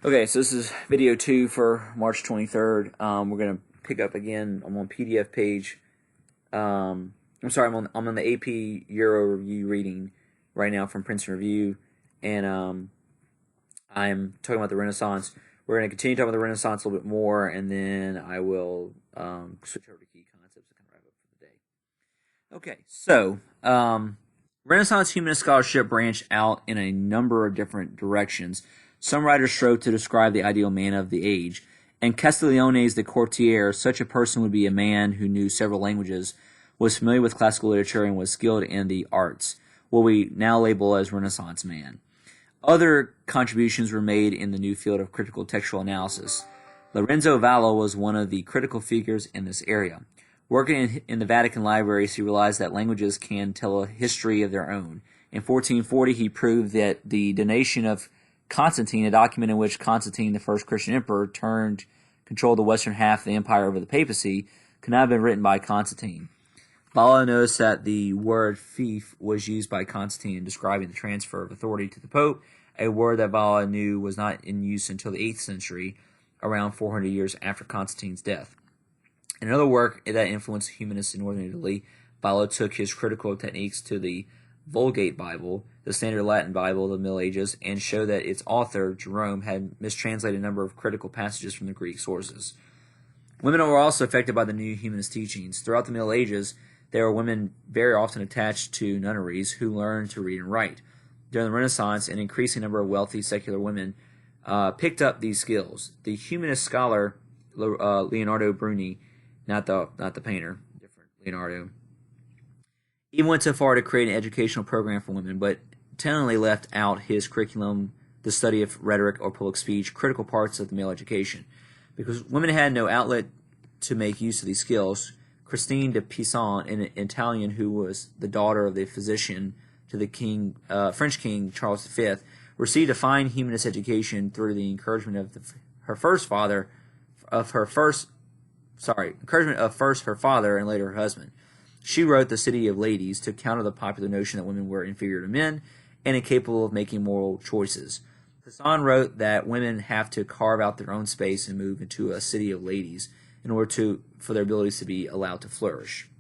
Okay, so this is video 2 for March 23rd. We're going to pick up again. I'm on PDF page. I'm sorry, I'm on the AP Euro Review reading right now from Princeton Review, and I'm talking about the Renaissance. We're going to continue talking about the Renaissance a little bit more, and then I will switch over to key concepts to kind of wrap up for the day. Okay, so Renaissance humanist scholarship branched out in a number of different directions. Some writers strove to describe the ideal man of the age. In Castiglione's The Courtier, such a person would be a man who knew several languages, was familiar with classical literature, and was skilled in the arts, what we now label as Renaissance man. Other contributions were made in the new field of critical textual analysis. Lorenzo Valla was one of the critical figures in this area. Working in the Vatican libraries, he realized that languages can tell a history of their own. In 1440, he proved that the donation of Constantine, a document in which Constantine, the first Christian emperor, controlled the western half of the empire over the papacy, could not have been written by Constantine. Valla noticed that the word fief was used by Constantine in describing the transfer of authority to the Pope, a word that Valla knew was not in use until the 8th century, around 400 years after Constantine's death. In another work that influenced humanists in northern Italy, Valla took his critical techniques to the Vulgate Bible, the standard Latin Bible of the Middle Ages, and showed that its author, Jerome, had mistranslated a number of critical passages from the Greek sources. Women were also affected by the new humanist teachings. Throughout the Middle Ages, there were women very often attached to nunneries who learned to read and write. During the Renaissance, an increasing number of wealthy secular women picked up these skills. The humanist scholar Leonardo Bruni, not the painter, different Leonardo, even went so far to create an educational program for women, but tentatively left out his curriculum the study of rhetoric or public speech, critical parts of the male education. Because women had no outlet to make use of these skills, Christine de Pizan, an Italian who was the daughter of the physician to the French king Charles V, received a fine humanist education through the encouragement of first her father and later her husband. She wrote The City of Ladies to counter the popular notion that women were inferior to men and incapable of making moral choices. Hassan wrote that women have to carve out their own space and move into a city of ladies in order for their abilities to be allowed to flourish.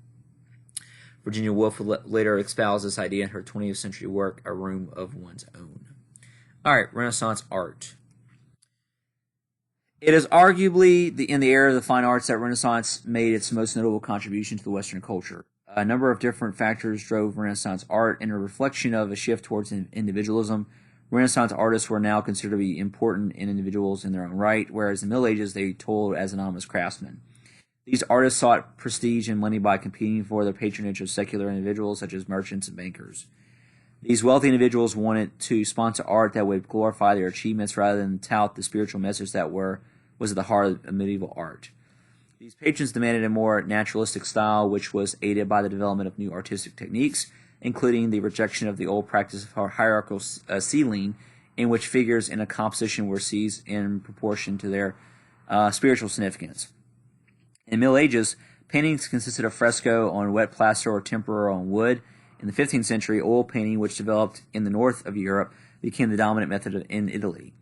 Virginia Woolf later espoused this idea in her 20th century work, A Room of One's Own. All right, Renaissance art. It is arguably in the era of the fine arts that Renaissance made its most notable contribution to the Western culture. A number of different factors drove Renaissance art, and a reflection of a shift towards individualism. Renaissance artists were now considered to be important individuals in their own right, whereas in the Middle Ages they toiled as anonymous craftsmen. These artists sought prestige and money by competing for the patronage of secular individuals such as merchants and bankers. These wealthy individuals wanted to sponsor art that would glorify their achievements rather than tout the spiritual message that was at the heart of medieval art. These patrons demanded a more naturalistic style, which was aided by the development of new artistic techniques, including the rejection of the old practice of hierarchical ceiling, in which figures in a composition were seized in proportion to their spiritual significance. In the Middle Ages, paintings consisted of fresco on wet plaster or tempera on wood. In the 15th century, oil painting, which developed in the north of Europe, became the dominant method in Italy.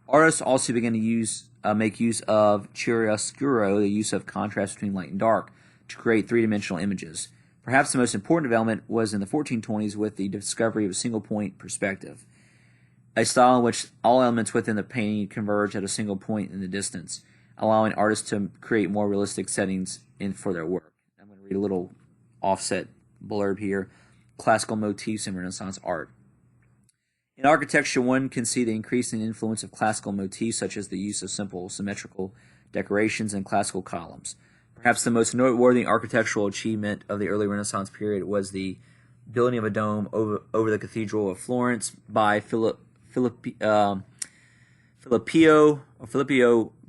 Artists also began to make use of chiaroscuro, the use of contrast between light and dark, to create three-dimensional images. Perhaps the most important development was in the 1420s with the discovery of a single-point perspective, a style in which all elements within the painting converge at a single point in the distance, allowing artists to create more realistic settings for their work. I'm going to read a little offset blurb here. Classical motifs in Renaissance art. In architecture, one can see the increasing influence of classical motifs, such as the use of simple symmetrical decorations and classical columns. Perhaps the most noteworthy architectural achievement of the early Renaissance period was the building of a dome over the Cathedral of Florence by Filippo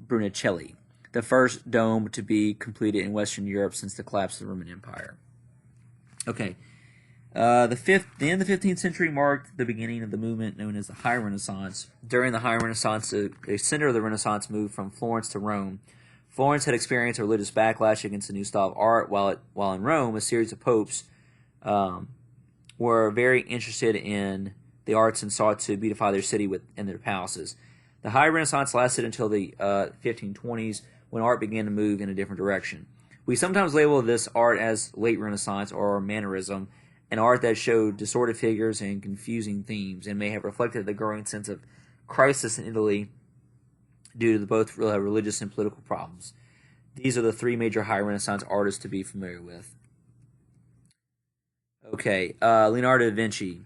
Brunicelli, the first dome to be completed in Western Europe since the collapse of the Roman Empire. Okay. The end of the 15th century marked the beginning of the movement known as the High Renaissance. During the High Renaissance, the center of the Renaissance moved from Florence to Rome. Florence had experienced a religious backlash against the new style of art, while in Rome, a series of popes were very interested in the arts and sought to beautify their city and their palaces. The High Renaissance lasted until the 1520s, when art began to move in a different direction. We sometimes label this art as late Renaissance or Mannerism, an art that showed distorted figures and confusing themes, and may have reflected the growing sense of crisis in Italy due to both religious and political problems. These are the three major High Renaissance artists to be familiar with. Okay, Leonardo da Vinci.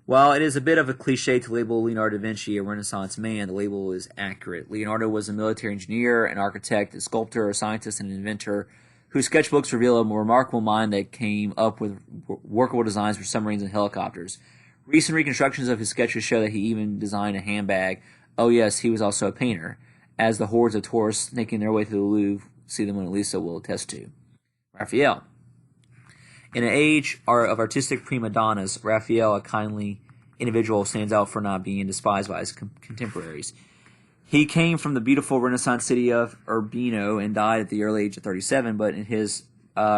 While it is a bit of a cliche to label Leonardo da Vinci a Renaissance man, the label is accurate. Leonardo was a military engineer, an architect, a sculptor, a scientist, and an inventor whose sketchbooks reveal a remarkable mind that came up with workable designs for submarines and helicopters. Recent reconstructions of his sketches show that he even designed a handbag. Oh yes, he was also a painter, as the hordes of tourists making their way through the Louvre, see the Mona Lisa, will attest to. Raphael. In an age of artistic prima donnas, Raphael, a kindly individual, stands out for not being despised by his contemporaries. He came from the beautiful Renaissance city of Urbino and died at the early age of 37, but in his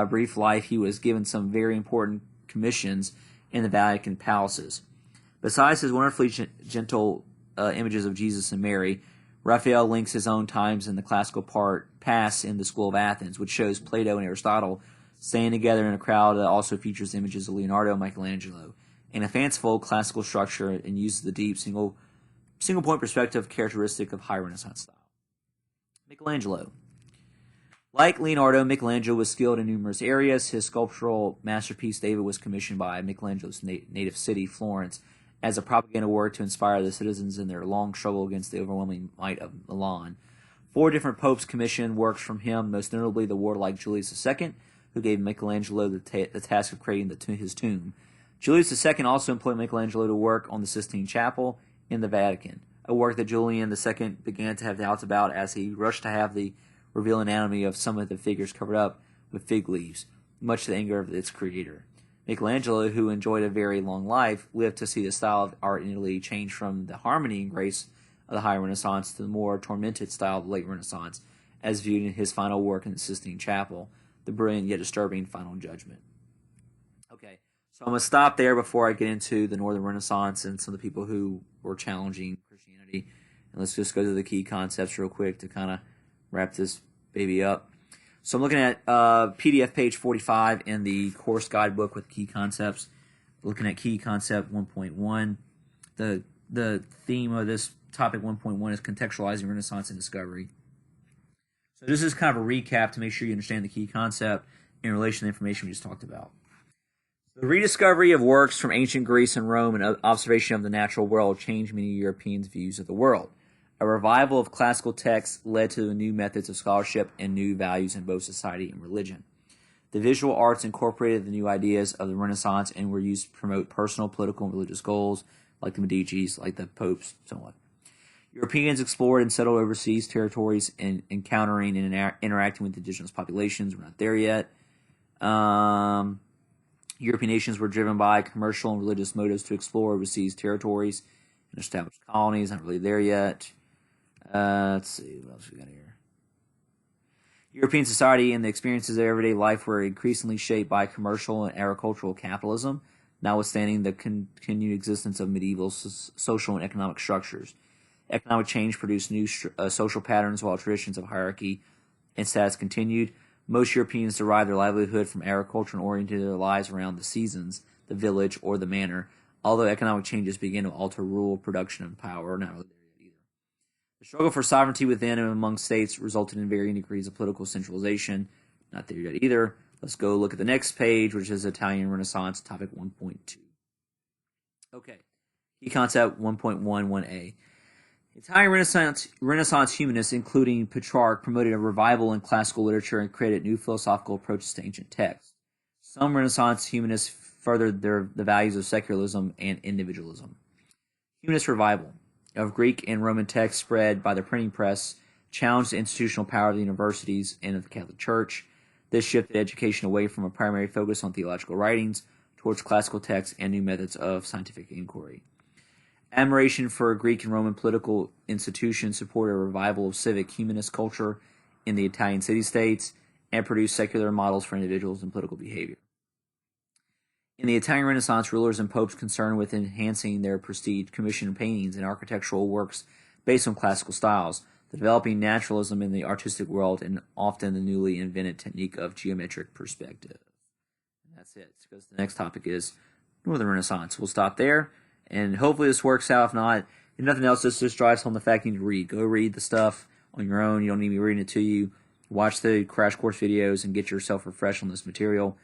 brief life he was given some very important commissions in the Vatican palaces. Besides his wonderfully gentle images of Jesus and Mary, Raphael links his own times in the classical past in the School of Athens, which shows Plato and Aristotle standing together in a crowd that also features images of Leonardo and Michelangelo in a fanciful classical structure and uses the deep single point perspective characteristic of High Renaissance style. Michelangelo. Like Leonardo, Michelangelo was skilled in numerous areas. His sculptural masterpiece, David, was commissioned by Michelangelo's native city, Florence, as a propaganda work to inspire the citizens in their long struggle against the overwhelming might of Milan. 4 different popes commissioned works from him, most notably the warlike Julius II, who gave Michelangelo the task of creating his tomb. Julius II also employed Michelangelo to work on the Sistine Chapel in the Vatican, a work that Julian II began to have doubts about as he rushed to have the reveal anatomy of some of the figures covered up with fig leaves, much to the anger of its creator. Michelangelo, who enjoyed a very long life, lived to see the style of art in Italy change from the harmony and grace of the High Renaissance to the more tormented style of the Late Renaissance, as viewed in his final work in the Sistine Chapel, the brilliant yet disturbing Final Judgment. Okay, so I'm going to stop there before I get into the Northern Renaissance and some of the people who were challenging Christianity. And let's just go through the key concepts real quick to kind of wrap this baby up. So I'm looking at PDF page 45 in the course guidebook with key concepts. Looking at key concept 1.1. The theme of this topic 1.1 is contextualizing Renaissance and discovery. So this is kind of a recap to make sure you understand the key concept in relation to the information we just talked about. The rediscovery of works from ancient Greece and Rome and observation of the natural world changed many Europeans' views of the world. A revival of classical texts led to new methods of scholarship and new values in both society and religion. The visual arts incorporated the new ideas of the Renaissance and were used to promote personal, political, and religious goals, like the Medicis, like the popes, so on. Europeans explored and settled overseas territories and encountering and interacting with indigenous populations. We're not there yet. European nations were driven by commercial and religious motives to explore overseas territories and establish colonies. Not really there yet. Let's see, what else we got here? European society and the experiences of everyday life were increasingly shaped by commercial and agricultural capitalism, notwithstanding the continued existence of medieval social and economic structures. Economic change produced new social patterns while traditions of hierarchy and status continued. Most Europeans derived their livelihood from agriculture and oriented their lives around the seasons, the village, or the manor, although economic changes began to alter rural production and power. Not really there yet either. The struggle for sovereignty within and among states resulted in varying degrees of political centralization. Not there yet either. Let's go look at the next page, which is Italian Renaissance, topic 1.2. Okay, key concept 1.11a. Italian Renaissance humanists, including Petrarch, promoted a revival in classical literature and created new philosophical approaches to ancient texts. Some Renaissance humanists furthered the values of secularism and individualism. Humanist revival of Greek and Roman texts spread by the printing press challenged the institutional power of the universities and of the Catholic Church. This shifted education away from a primary focus on theological writings towards classical texts and new methods of scientific inquiry. Admiration for Greek and Roman political institutions supported a revival of civic humanist culture in the Italian city-states and produced secular models for individuals and political behavior. In the Italian Renaissance, rulers and popes concerned with enhancing their prestige commissioned paintings and architectural works based on classical styles, developing naturalism in the artistic world, and often the newly invented technique of geometric perspective. And that's it, because the next topic is Northern Renaissance. We'll stop there, and hopefully this works out. If not, if nothing else, this just drives home the fact you need to read. Go read the stuff on your own. You don't need me reading it to you. Watch the crash course videos and get yourself refreshed on this material.